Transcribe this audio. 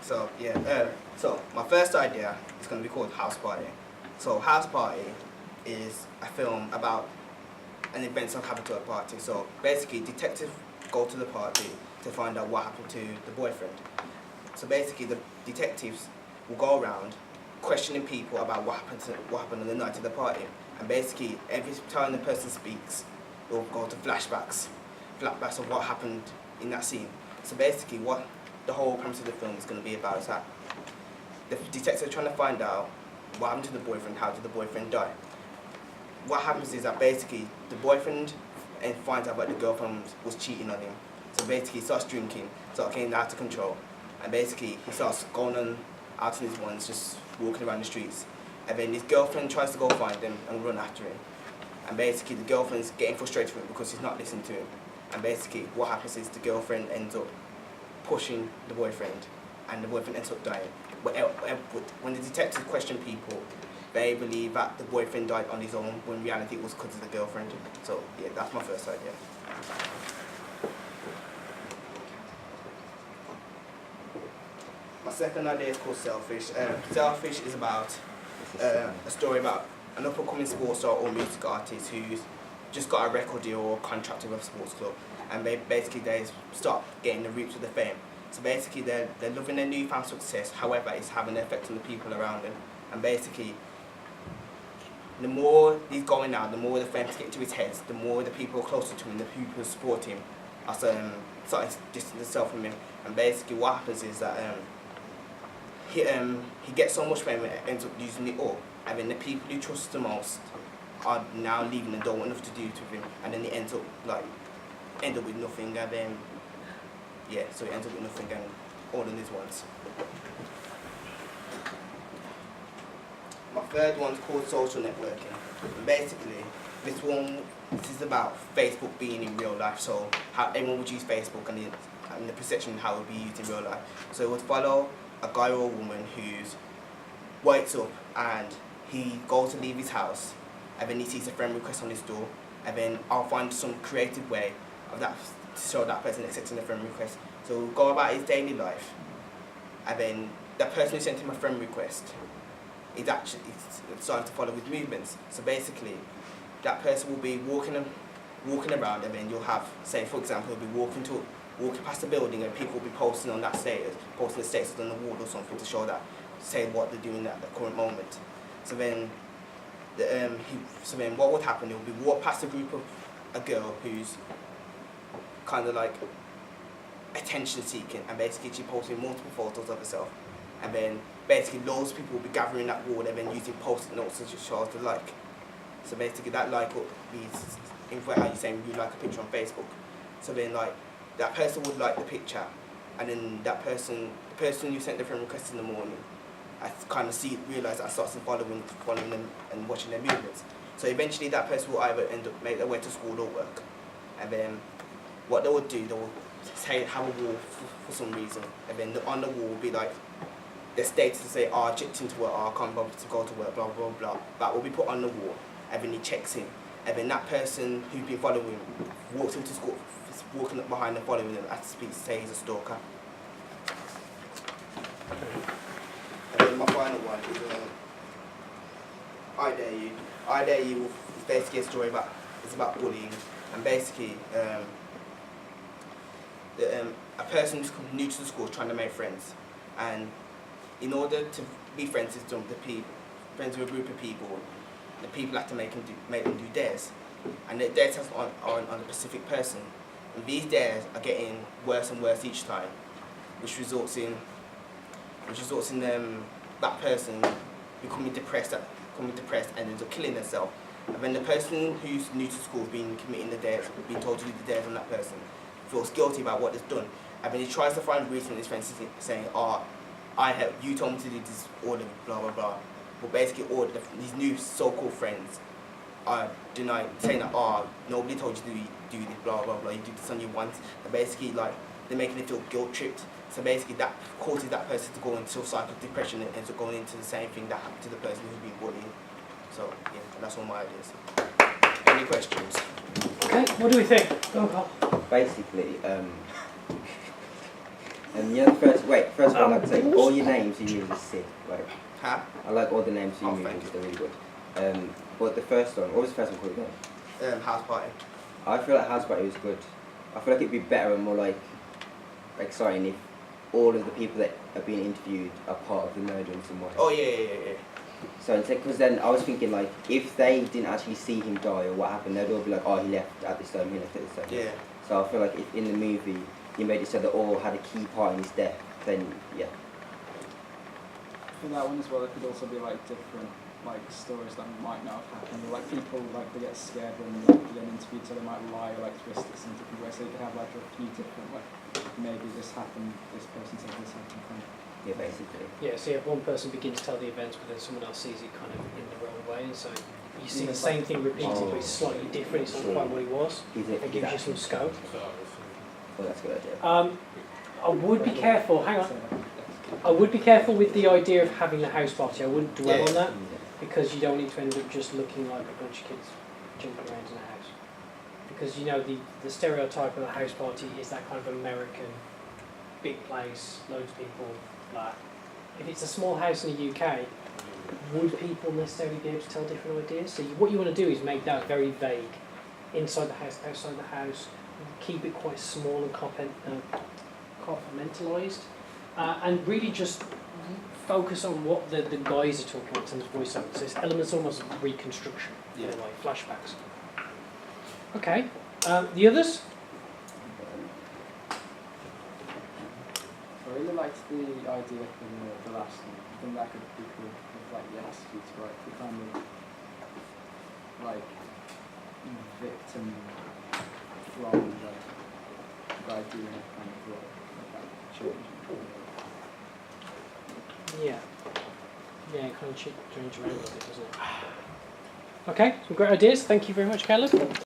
So yeah, so my first idea is going to be called House Party. So House Party is a film about an event that happened to a party. So basically, detectives go to the party to find out what happened to the boyfriend. So basically, the detectives will go around questioning people about what happened on the night of the party. And basically, every time the person speaks, it will go to flashbacks of what happened in that scene. So basically, what the whole premise of the film is going to be about is that the detectives are trying to find out what happened to the boyfriend, how did the boyfriend die. What happens is that basically the boyfriend finds out that the girlfriend was cheating on him. So basically he starts drinking, starts getting out of control, and basically he starts going on out on his ones, just walking around the streets. And then his girlfriend tries to go find him and run after him. And basically the girlfriend's getting frustrated with him because he's not listening to him. And basically what happens is the girlfriend ends up pushing the boyfriend, and the boyfriend ends up dying. When the detectives question people, they believe that the boyfriend died on his own, when in reality it was because of the girlfriend. So yeah, that's my first idea. My second idea is called Selfish. Selfish is about a story about an up-and-coming sports star or music artist who's just got a record deal or contract with a sports club, and they start getting the roots of the fame. So basically they're loving their newfound success, however it's having an effect on the people around them. And basically the more he's going out, the more the fame get to his head, the more the people closer to him, the people who support him, are starting to distance themselves from him. And basically what happens is that he gets so much fame and ends up losing it all. And then the people who trust the most are now leaving and don't want enough to do with him. And then he ends up with nothing. And then so he ends up with nothing and all in his ones. My third one's called Social Networking. And basically, this is about Facebook being in real life. So how everyone would use Facebook and the perception how it would be used in real life. So it would follow a guy or a woman who's wakes up and he goes to leave his house, and then he sees a friend request on his door, and then I'll find some creative way of that to show that person accepting the friend request. So we'll go about his daily life, and then the person who sent him a friend request is actually starting to follow his movements. So basically, that person will be walking around, and then you'll have, say for example, he'll be walking past a building, and people will be posting on that status, posting the status on the wall or something to show that, say what they're doing at the current moment. So then, what would happen? He'll be walk past a group of a girl who's kind of like attention seeking, and basically she posting multiple photos of herself, and then basically loads of people will be gathering that wall and then using post-it notes to show us the like. So basically that like will be in how you're saying you like a picture on Facebook. So then that person would like the picture, and then the person who sent the friend request in the morning, I kind of realise that I starts following them and watching their movements. So eventually that person will either end up make their way to school or work, and then what they would do, they will have a wall for some reason, and then on the wall will be like their status to say, I checked into work, I can't bother to go to work, blah blah blah. That will be put on the wall, and then he checks in, and then that person who's been following him walks into school, walking up behind and following him as to speak to say he's a stalker. And then my final one is I Dare You. I Dare You is basically a story about bullying, and basically a person who's new to the school is trying to make friends, and in order to be friends with friends with a group of people, the people have to make them do dares, and the dares are on a specific person, and these dares are getting worse and worse each time, which results in that person becoming depressed and ends up killing themselves. And then the person who's new to school being committing the dares, being told to do the dares on that person, feels guilty about what they've done, and then he tries to find reason in his friends saying, you told me to do this order, blah blah blah. But basically all these new so-called friends are denying, saying that nobody told you to do this, blah blah blah, you did this on your once, and basically they're making it feel guilt tripped. So basically that causes that person to go into a cycle of depression and ends up going into the same thing that happened to the person who's been bullied. So yeah, that's all my ideas. Any questions? Okay, what do we think? Go on, Carl. Basically, the first one like to say all your names in movies are sick. Like, Huh? I like all the names in Oh, movies, thank you. they're really good. But the first one, what was the first one called again? House Party. I feel like House Party was good. I feel like it'd be better and more like exciting if all of the people that are being interviewed are part of the murder in some way. Oh yeah. So instead, because then I was thinking like, if they didn't actually see him die or what happened, they'd all be like, oh, he left at this time, he left at this time. Yeah. So I feel like if in the movie you made it so that all had a key part in his death, then yeah. For that one as well, there could also be like different like stories that might not have happened. Or, like people like they get scared when they get interviewed, so they might lie or like twist it in different ways. So you could have like a few different like maybe this happened, this person said this happened. Kind of. Yeah, basically. Yeah, so you have one person begin to tell the events, but then someone else sees it kind of in the wrong way, and so you see the same thing repeated, but it's slightly different. It's not quite what it was. It gives you some scope. Well, that's a good idea. I would be careful. Hang on. I would be careful with the idea of having a house party. I wouldn't dwell on that because you don't need to end up just looking like a bunch of kids jumping around in a house. Because you know the stereotype of a house party is that kind of American big place, loads of people. Like, if it's a small house in the UK, would people necessarily be able to tell different ideas? So what you want to do is make that very vague. Inside the house, outside the house, keep it quite small and compartmentalised, and really just focus on what the guys are talking about in terms of voiceover. So it's elements almost of reconstruction, in a way, flashbacks. Okay, the others? I really liked the idea from the last one. I think that could be cool with like the attitudes, right? The kind of like victim from the idea of kind of like that change. Yeah. Yeah, kind of change around a bit, doesn't it? Okay, some great ideas. Thank you very much, Caleb.